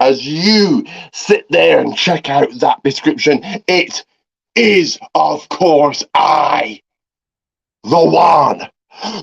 as you sit there and check out that description, it is, of course, I, the one,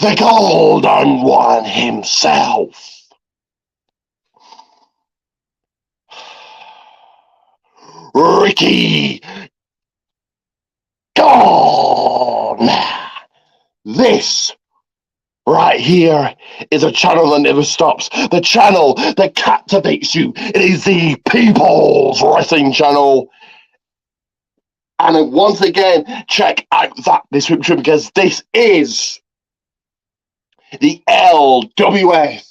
the golden one himself. Ricky Dawn. This right here is a channel that never stops. The channel that captivates you. It is the People's Wrestling Channel. And once again, check out that description because this is the LWF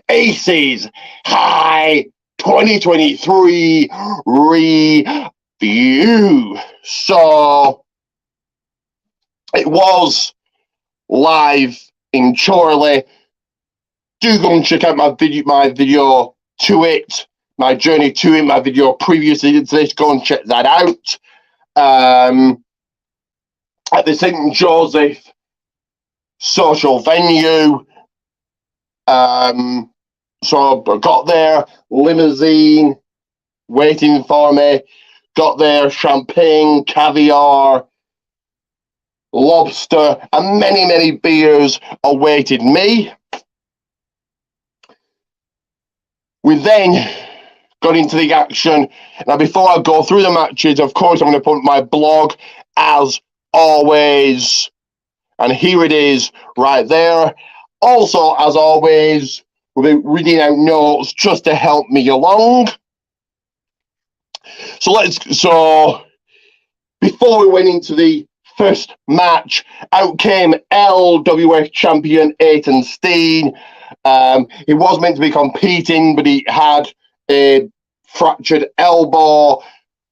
Aces High 2023 review. So it was live in Chorley. Do go and check out my video to it, my journey to it, my video previously to this. Go and check that out. At the St. Joseph social venue. So I got there, limousine waiting for me. Got there, champagne, caviar, lobster, and many, many beers awaited me. We then got into the action. Now, before I go through the matches, of course, I'm going to put my blog as always. And here it is right there. Also, as always, we'll be reading out notes just to help me along. So before we went into the first match, out came LWF champion Aiton Steen. He was meant to be competing, but he had a fractured elbow.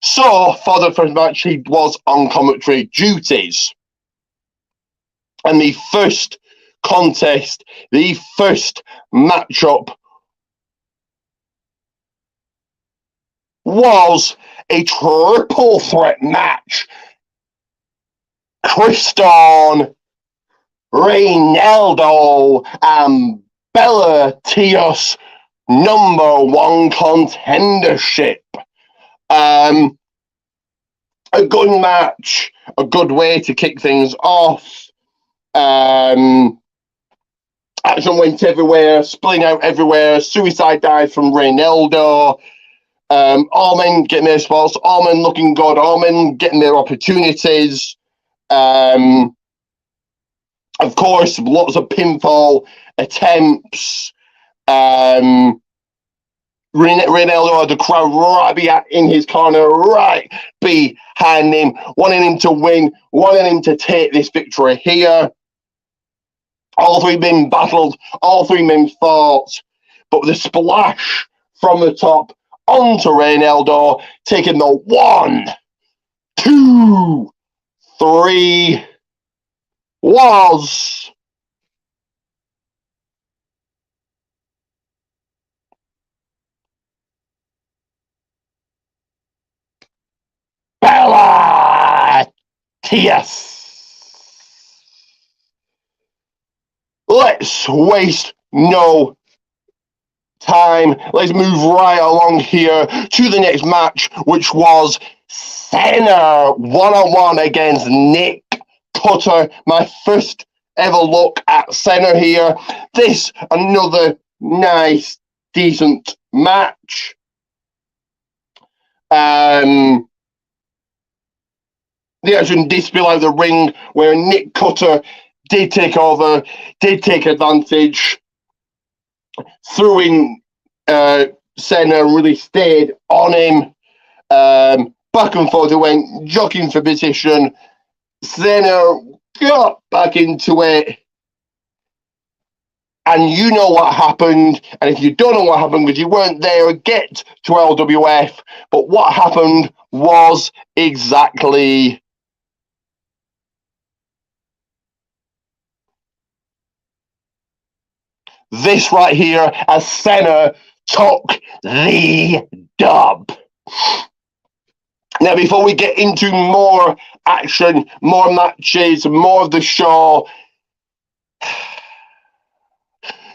So for the first match, he was on commentary duties. And the first contest, the first matchup was a triple threat match. Kriston, Reynaldo, and Bella Tios #1 contendership. A good match, a good way to kick things off. Action went everywhere, splitting out everywhere, suicide dive from Reynaldo. All men getting their spots, all men looking good, all men getting their opportunities. Of course, lots of pinfall attempts. Reynaldo had the crowd right in his corner, right behind him, wanting him to win, wanting him to take this victory here. All three men battled, all three men fought, but the splash from the top onto Reynaldo, taking the 1, 2, 3, was Bella Tias. Let's waste no time. Let's move right along here to the next match, which was Senna one-on-one against Nick Cutter. My first ever look at Senna here. This, another nice, decent match. The action did spill out the ring where Nick Cutter did take over, did take advantage, threw in Senna and really stayed on him. Back and forth they went, jockeying for position. Senna got back into it. And you know what happened. And if you don't know what happened because you weren't there, get to LWF. But what happened was exactly this right here, as Senna took the dub. Now, before we get into more action, more matches, more of the show,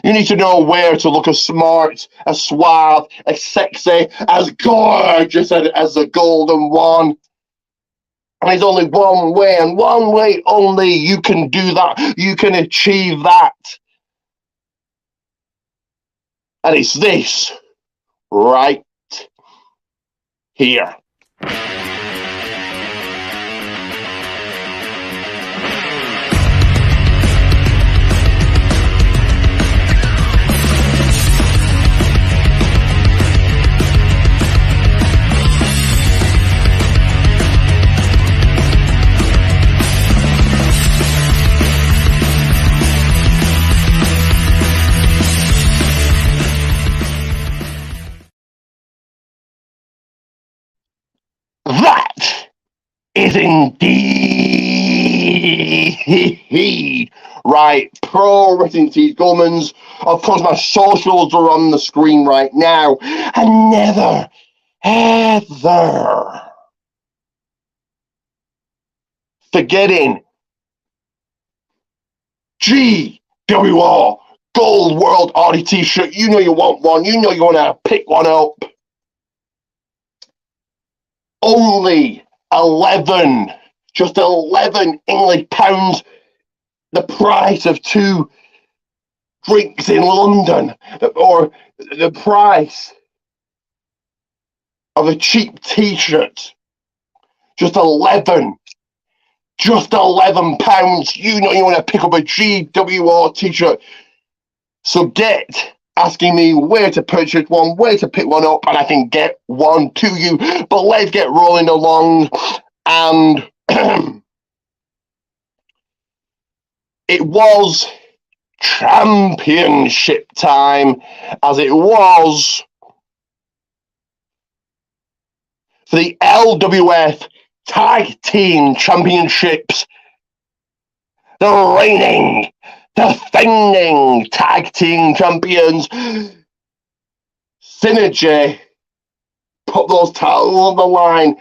You need to know where to look as smart, as suave, as sexy, as gorgeous as the golden one. And there's only one way, and one way only you can do that. You can achieve that. And it's this right here. That is indeed right. Pro Wrestling Tees Gomans. Of course, my socials are on the screen right now. And never, ever forgetting GWR Gold World Audi t-shirt. You know you want one. You know you want to pick one up. Only 11, just 11 English pounds, the price of 2 drinks in London, or the price of a cheap t-shirt. Just 11 pounds. You know you want to pick up a GWR t-shirt. So get asking me where to purchase one, where to pick one up, and I can get one to you. But let's get rolling along. And it was championship time, as it was for the LWF Tag Team Championships. The reigning, defending tag team champions, Synergy, put those titles on the line,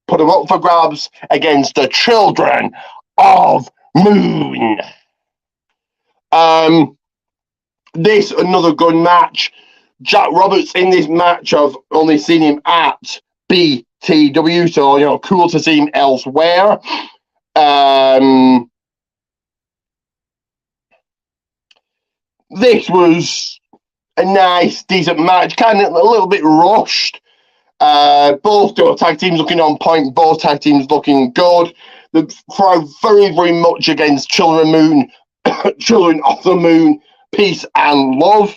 put them up for grabs against the Children of Moon. This, another good match. Jack Roberts in this match, I've only seen him at BTW, so, you know, cool to see him elsewhere. This was a nice, decent match, kind of a little bit rushed. Both tag teams looking on point, both tag teams looking good. They thrive very, very much against Children of Moon, Children of the Moon, peace and love.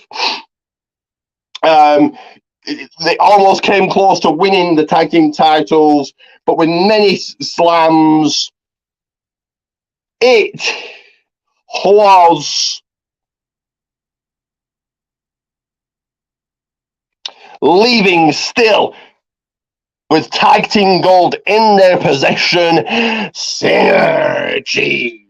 They almost came close to winning the tag team titles, but with many slams, it was leaving still with tag team gold in their possession, Synergy.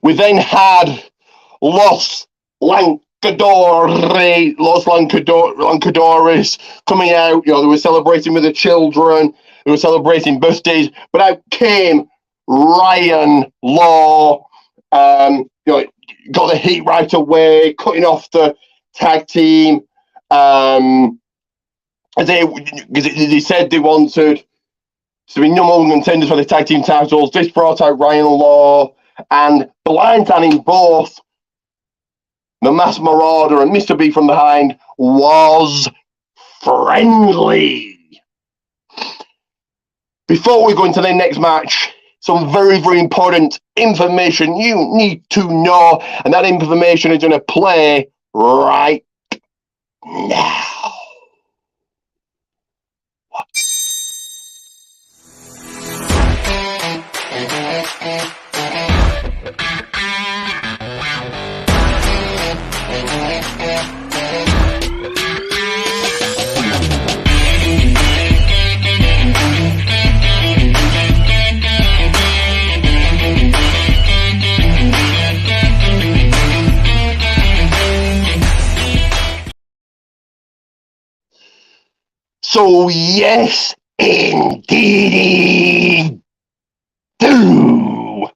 We then had Los Lancadores coming out. You know, they were celebrating with the children. They were celebrating birthdays. But out came Ryan Law. You know, got the heat right away, cutting off the tag team. They said they wanted to be number one contenders for the tag team titles. This brought out Ryan Law and blindsiding both the Mass Marauder and Mr. B from behind was friendly. Before we go into the next match, some very, very important information you need to know, and that information is going to play right now. So yes, indeed do.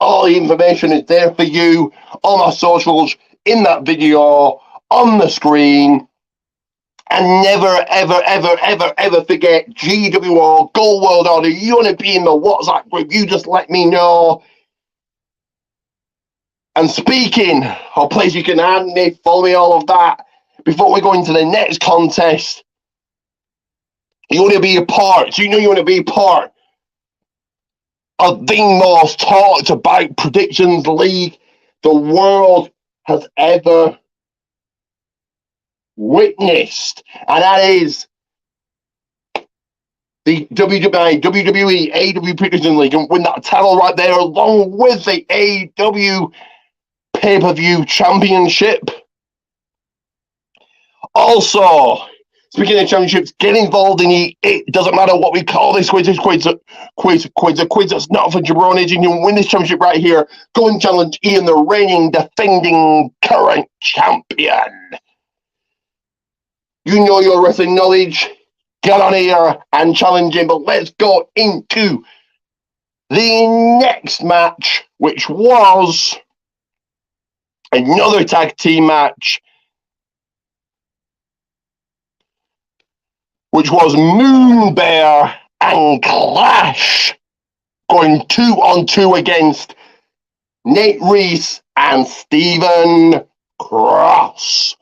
All the information is there for you on my socials, in that video, on the screen. And never, ever, ever, ever, ever forget GWO, Gold World Order. You want to be in the WhatsApp group, you just let me know. And speaking of places you can add me, follow me, all of that, before we go into the next contest, you want to be a part, so you know you want to be a part of the most talked about predictions league the world has ever witnessed. And that is the WWE AEW Prediction League, and win that title right there along with the AEW Pay-Per-View Championship. Also, speaking of championships, get involved in it doesn't matter what we call this quiz. A quiz that's not for jabronis. You can win this championship right here. Go and challenge Ian, the reigning, defending, current champion. You know your wrestling knowledge. Get on here and challenge him. But let's go into the next match, which was another tag team match, which was Moon Bear and Clash going 2-on-2 against Nate Reese and Stephen Cross.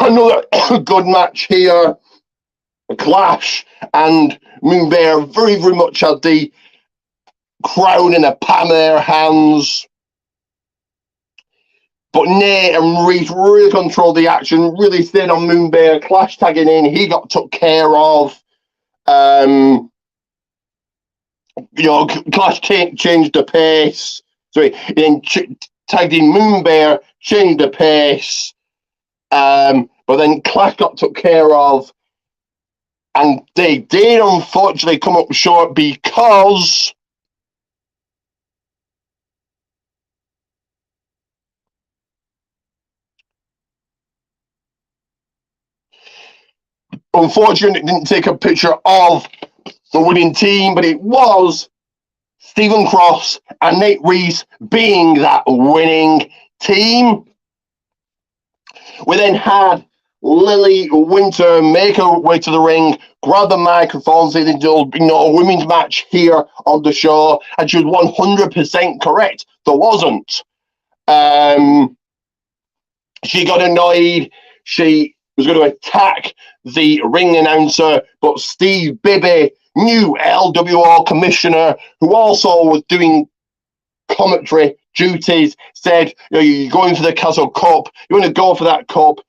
Another good match here. Clash and Moon Bear very, very much had the crown in the palm of their hands. But Nate and Reese really controlled the action, really stayed on Moon Bear. Clash tagging in, he got took care of. Clash changed the pace. So he then tagged in Moon Bear, changed the pace. But then Clash got took care of. And they did unfortunately come up short because unfortunately it didn't take a picture of the winning team, but it was Stephen Cross and Nate Reese being that winning team. We then had Lily Winter make her way to the ring, grab the microphone, say they did a women's match here on the show, and she was 100% correct. There wasn't. She got annoyed. She was going to attack the ring announcer, but Steve Bibby, new LWO commissioner, who also was doing commentary duties, said, you're going for the Castle Cup. You want to go for that cup,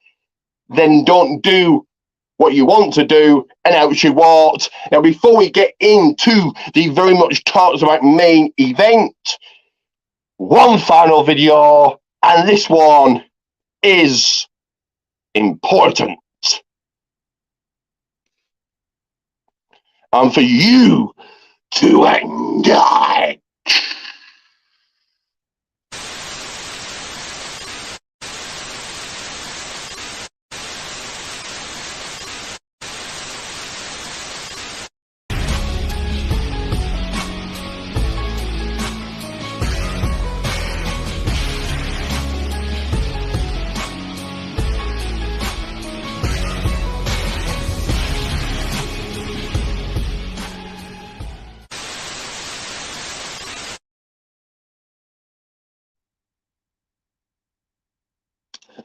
then don't do what you want to do, and out she walked. Now, before we get into the very much talked about main event, one final video, and this one is important. And for you to enjoy.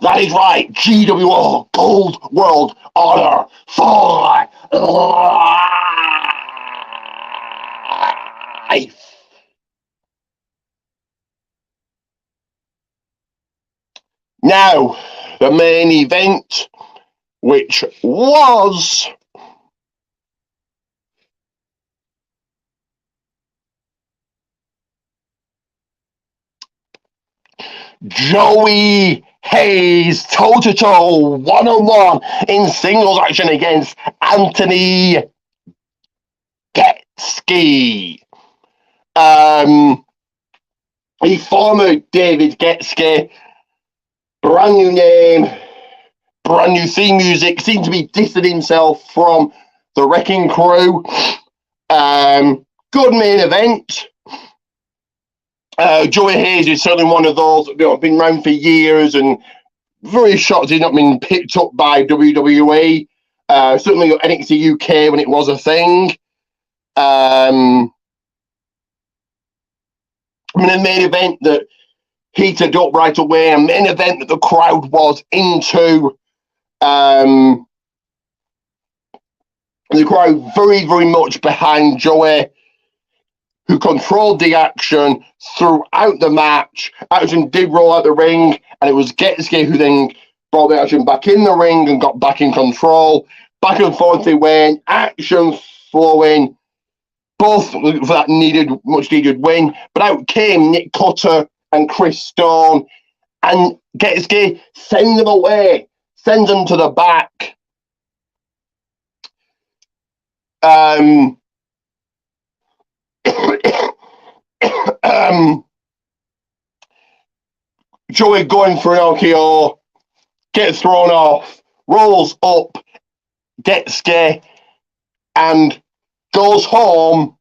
That is right, GWO Gold World Order for life. Now, the main event, which was Joey Hayes toe-to-toe, one-on-one in singles action against Anthony Getski. He former David Getski, brand new name, brand new theme music, seemed to be dissing himself from the Wrecking Crew. Good main event. Joey Hayes is certainly one of those that have been around for years, and very shocked he's not been picked up by WWE. Certainly NXT UK when it was a thing. I mean, a main event that heated up right away, a main event that the crowd was into. The crowd very, very much behind Joey, who controlled the action throughout the match. Action did roll out the ring, and it was Getsuke who then brought the action back in the ring and got back in control. Back and forth they went, action flowing, both for that much needed win. But out came Nick Cutter and Chris Stone, and Getsuke sends them away, sends them to the back. Joey going for an RKO, gets thrown off, rolls up, gets scared, and goes home.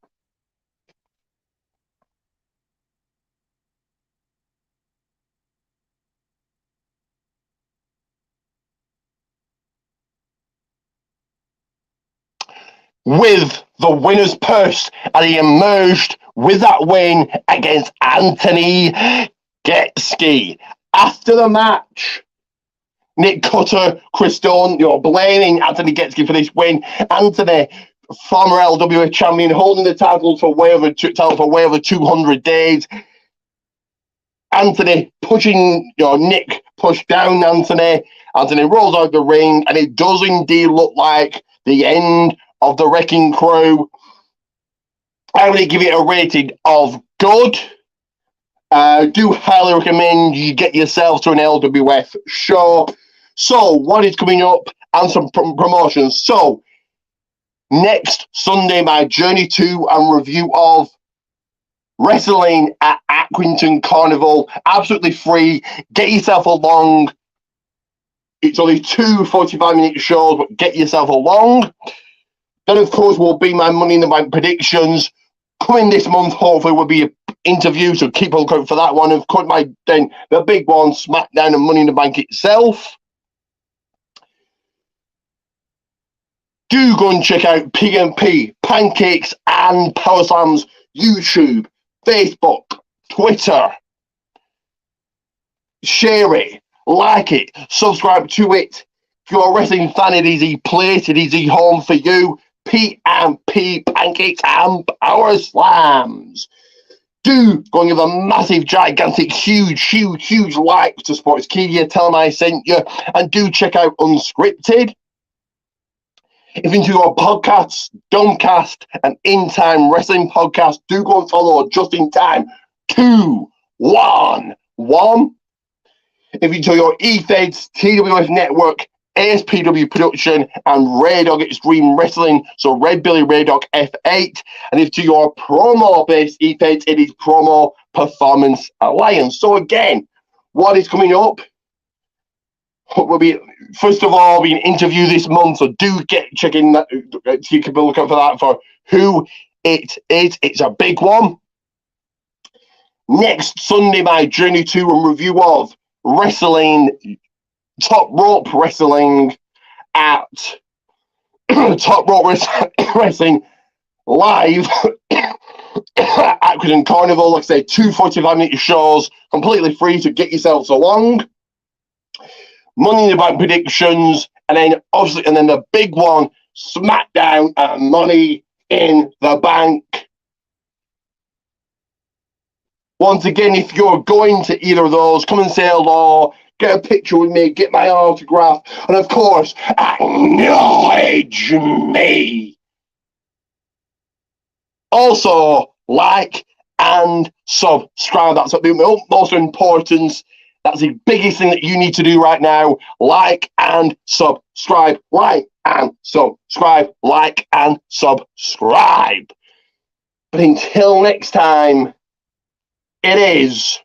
With the winner's purse, and he emerged with that win against Anthony Getsuke. After the match, Nick Cutter, Chris Stone, blaming Anthony Getsuke for this win. Anthony, former LWA champion, holding the title for way over 200 days. Anthony pushing, Nick pushed down Anthony. Anthony rolls out the ring, and it does indeed look like the end of the Wrecking Crew. I'm going to give it a rating of good. Do highly recommend you get yourself to an LWF show. So, what is coming up, and some promotions. So, next Sunday, my journey to and review of wrestling at Accrington Carnival. Absolutely free. Get yourself along. It's only 2 45-minute shows, but get yourself along. Then, of course, will be my Money in the Bank predictions. Coming this month, hopefully, will be an interview, so keep a lookout for that one. Of course, then the big one, SmackDown and Money in the Bank itself. Do go and check out PMP, Pancakes and Power Slams, YouTube, Facebook, Twitter. Share it, like it, subscribe to it. If you're a wrestling fan, it is a place, it is a home for you. PMP, Pancakes and Power Slams. Do go and give a massive, gigantic, huge like to Sportskeeda. Tell them I sent you. And do check out Unscripted. If you're into your podcasts, DOMCAST and In Time Wrestling Podcast, do go and follow Just In Time 211. If you're into your E-Feds, TWF Network, ASPW Production, and Ray Dog Extreme Wrestling, so Red Billy Ray Dog F8. And if to your promo-based E-Feds, it is Promo Performance Alliance. So again, what is coming up? Will be, first of all, be an interview this month, so do check in that, you can look out for that for who it is. It's a big one. Next Sunday, my journey to and review of wrestling, Top Rope Wrestling at Top Rope Wrestling Live at Accrington Carnival. Like I say, 2 45-minute shows, completely free to get yourselves along. Money in the Bank predictions, and then obviously, and then the big one, SmackDown and Money in the Bank. Once again, if you're going to either of those, come and say hello, get a picture with me, get my autograph, and of course, acknowledge me. Also, like and subscribe. That's of the utmost importance. That's the biggest thing that you need to do right now. Like and subscribe. Like and subscribe. Like and subscribe. But until next time, it is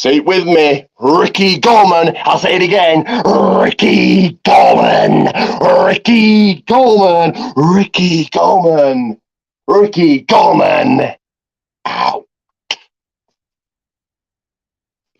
Say it with me. Ricky Gorman. I'll say it again. Ricky Gorman. Ricky Gorman. Ricky Gorman. Ricky Gorman. Out.